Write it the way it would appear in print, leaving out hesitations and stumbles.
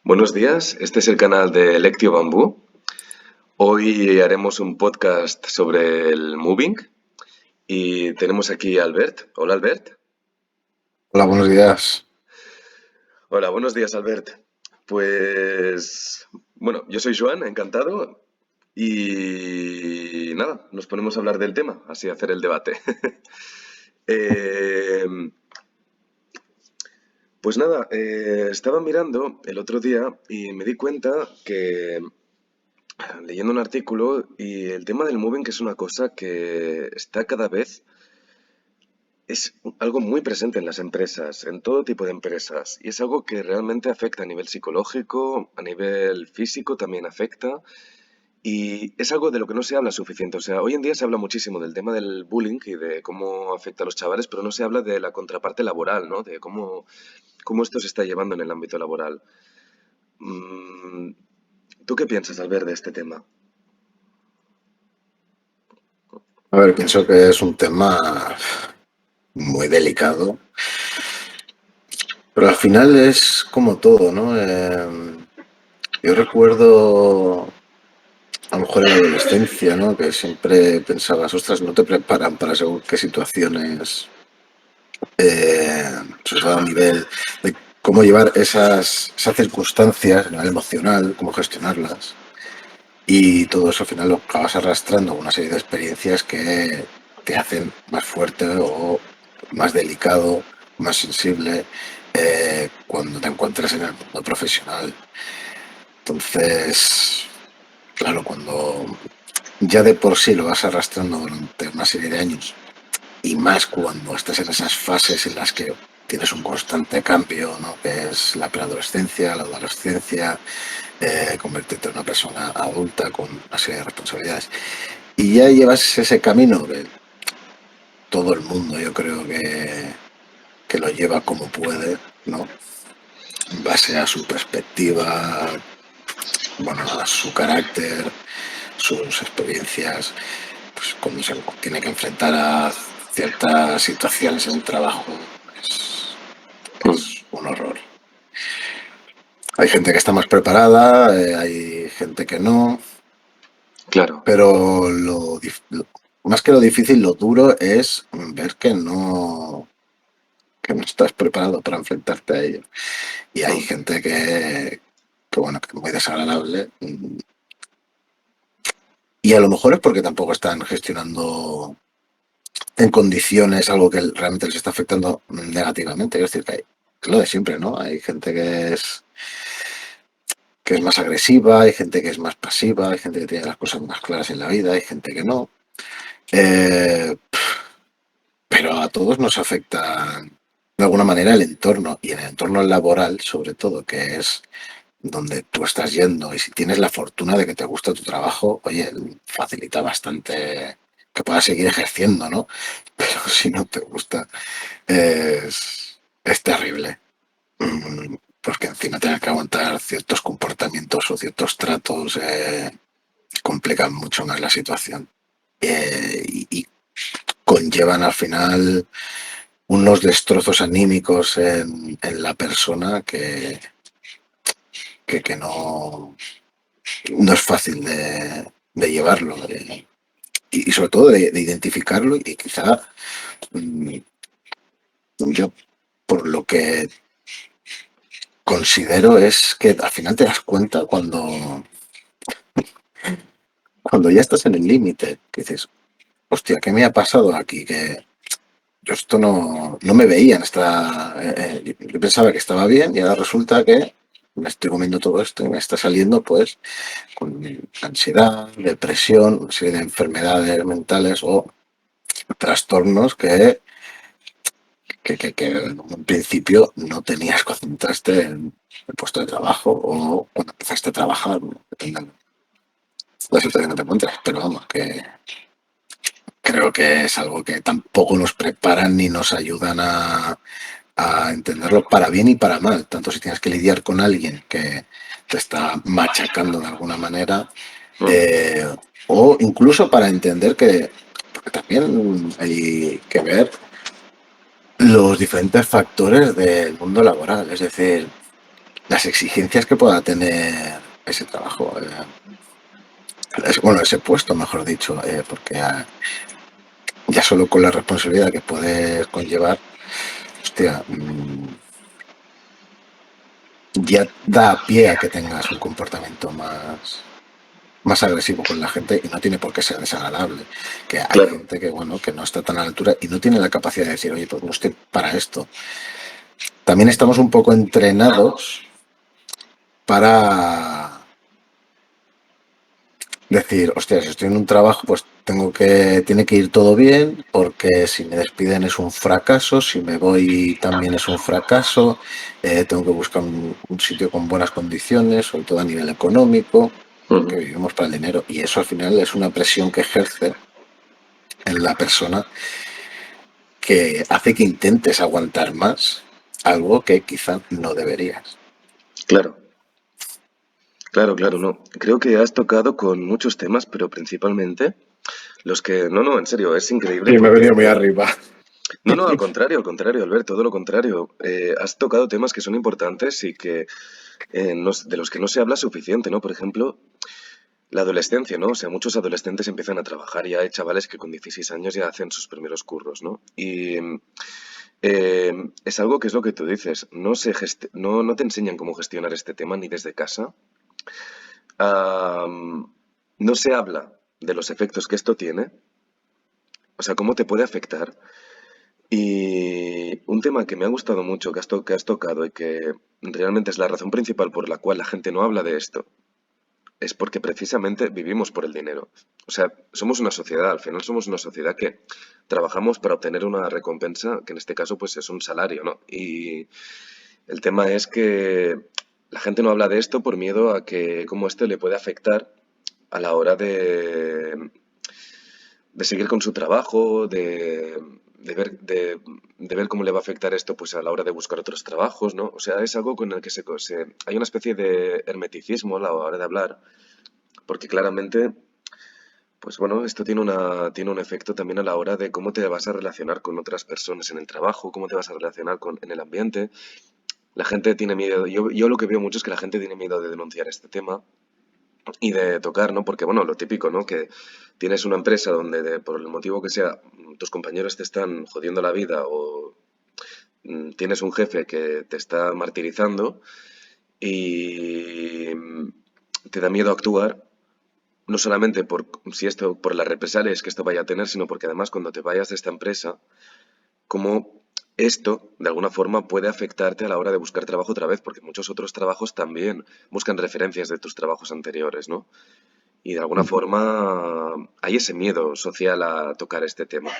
Buenos días, este es el canal de Lectio Bambú. Hoy haremos un podcast sobre el moving y tenemos aquí a Albert. Hola Albert. Hola, buenos días. Hola, buenos días Albert. Pues bueno, yo soy Joan, encantado. Y nada, nos ponemos a hablar del tema, así hacer el debate. Eh, pues nada, estaba mirando el otro día y me di cuenta que leyendo un artículo y el tema del moving que es una cosa que está cada vez, es algo muy presente en las empresas, en todo tipo de empresas, y es algo que realmente afecta a nivel psicológico, a nivel físico también afecta, y es algo de lo que no se habla suficiente. O sea, hoy en día se habla muchísimo del tema del bullying y de cómo afecta a los chavales, pero no se habla de la contraparte laboral, ¿no? De cómo esto se está llevando en el ámbito laboral. Mm, ¿Tú qué piensas al ver de este tema? A ver, pienso que es un tema muy delicado, pero al final es como todo, ¿no? Yo recuerdo a lo mejor en la adolescencia, ¿no? Que siempre pensabas, ostras, no te preparan para según qué situaciones, sobre todo a nivel de cómo llevar esas circunstancias a nivel emocional, cómo gestionarlas. Y todo eso al final lo acabas arrastrando a una serie de experiencias que te hacen más fuerte o más delicado, más sensible cuando te encuentras en el mundo profesional. Entonces, claro, cuando ya de por sí lo vas arrastrando durante una serie de años y más cuando estás en esas fases en las que tienes un constante cambio, ¿no? Que es la preadolescencia, la adolescencia, convertirte en una persona adulta con una serie de responsabilidades. Y ya llevas ese camino que todo el mundo yo creo que lo lleva como puede, ¿no? En base a su perspectiva, bueno, a su carácter, sus experiencias, pues cuando se tiene que enfrentar a ciertas situaciones en el trabajo, Mm, es un horror. Hay gente que está más preparada, hay gente que no, claro. pero más que lo difícil, lo duro es ver que no estás preparado para enfrentarte a ello. Y hay Mm, gente bueno, que es muy desagradable. Y a lo mejor es porque tampoco están gestionando en condiciones algo que realmente les está afectando negativamente. Es decir, que es lo de siempre, ¿no? Hay gente que es más agresiva, hay gente que es más pasiva, hay gente que tiene las cosas más claras en la vida, hay gente que no. Eh, pero a todos nos afecta de alguna manera el entorno y en el entorno laboral, sobre todo, que es donde tú estás yendo y si tienes la fortuna de que te gusta tu trabajo, oye, facilita bastante que puedas seguir ejerciendo, ¿no? Pero si no te gusta, es terrible. Porque encima tener que aguantar ciertos comportamientos o ciertos tratos complican mucho más la situación. Y conllevan al final unos destrozos anímicos en la persona que no es fácil de llevarlo y sobre todo de identificarlo y quizá mm, yo por lo que considero es que al final te das cuenta cuando ya estás en el límite, que dices, hostia, ¿qué me ha pasado aquí? Que yo esto no me veía en yo pensaba que estaba bien y ahora resulta que me estoy comiendo todo esto y me está saliendo pues con ansiedad, depresión, una serie de enfermedades mentales o trastornos que en un principio no tenías cuando entraste en el puesto de trabajo o cuando empezaste a trabajar, ¿no? Depende de la situación que te encuentres, pero vamos, que creo que es algo que tampoco nos preparan ni nos ayudan a entenderlo para bien y para mal, tanto si tienes que lidiar con alguien que te está machacando de alguna manera, mm, eh, o incluso para entender que, porque también hay que ver los diferentes factores del mundo laboral, es decir, las exigencias que pueda tener ese trabajo, bueno, ese puesto, mejor dicho, porque ya solo con la responsabilidad que puedes conllevar, hostia, ya da pie a que tengas un comportamiento más agresivo con la gente y no tiene por qué ser desagradable. Que hay Claro, gente que, bueno, que no está tan a la altura y no tiene la capacidad de decir, oye, pues no estoy para esto. También estamos un poco entrenados para decir, hostia, si estoy en un trabajo, pues tiene que ir todo bien, porque si me despiden es un fracaso, si me voy también es un fracaso, tengo que buscar un sitio con buenas condiciones, sobre todo a nivel económico, porque ujú, vivimos para el dinero, y eso al final es una presión que ejerce en la persona que hace que intentes aguantar más algo que quizá no deberías. claro, claro, claro, no. Creo que has tocado con muchos temas, pero principalmente los que... No, no, en serio, es increíble Sí, me he porque... venido muy arriba. No, no, al contrario, Albert, todo lo contrario. Has tocado temas que son importantes y que de los que no se habla suficiente, ¿no? Por ejemplo, la adolescencia, ¿no? O sea, muchos adolescentes empiezan a trabajar y hay chavales que con 16 años ya hacen sus primeros curros, ¿no? Y es algo que es lo que tú dices, no te enseñan cómo gestionar este tema ni desde casa. No se habla de los efectos que esto tiene, o sea, cómo te puede afectar. Y un tema que me ha gustado mucho, que has tocado y que realmente es la razón principal por la cual la gente no habla de esto, es porque precisamente vivimos por el dinero. O sea, somos una sociedad, al final somos una sociedad que trabajamos para obtener una recompensa, que en este caso pues es un salario, ¿no? Y el tema es que la gente no habla de esto por miedo a que cómo esto le puede afectar a la hora de seguir con su trabajo, de ver cómo le va a afectar esto pues a la hora de buscar otros trabajos, ¿no? O sea, es algo con el que hay una especie de hermeticismo a la hora de hablar, porque claramente, pues bueno, esto tiene un efecto también a la hora de cómo te vas a relacionar con otras personas en el trabajo, cómo te vas a relacionar en el ambiente. La gente tiene miedo, yo lo que veo mucho es que la gente tiene miedo de denunciar este tema y de tocar, ¿no? Porque, bueno, lo típico, ¿no? Que tienes una empresa donde, por el motivo que sea, tus compañeros te están jodiendo la vida o tienes un jefe que te está martirizando y te da miedo actuar, no solamente por las represalias que esto vaya a tener, sino porque además cuando te vayas de esta empresa, cómo esto, de alguna forma, puede afectarte a la hora de buscar trabajo otra vez, porque muchos otros trabajos también buscan referencias de tus trabajos anteriores, ¿no? Y de alguna forma hay ese miedo social a tocar este tema.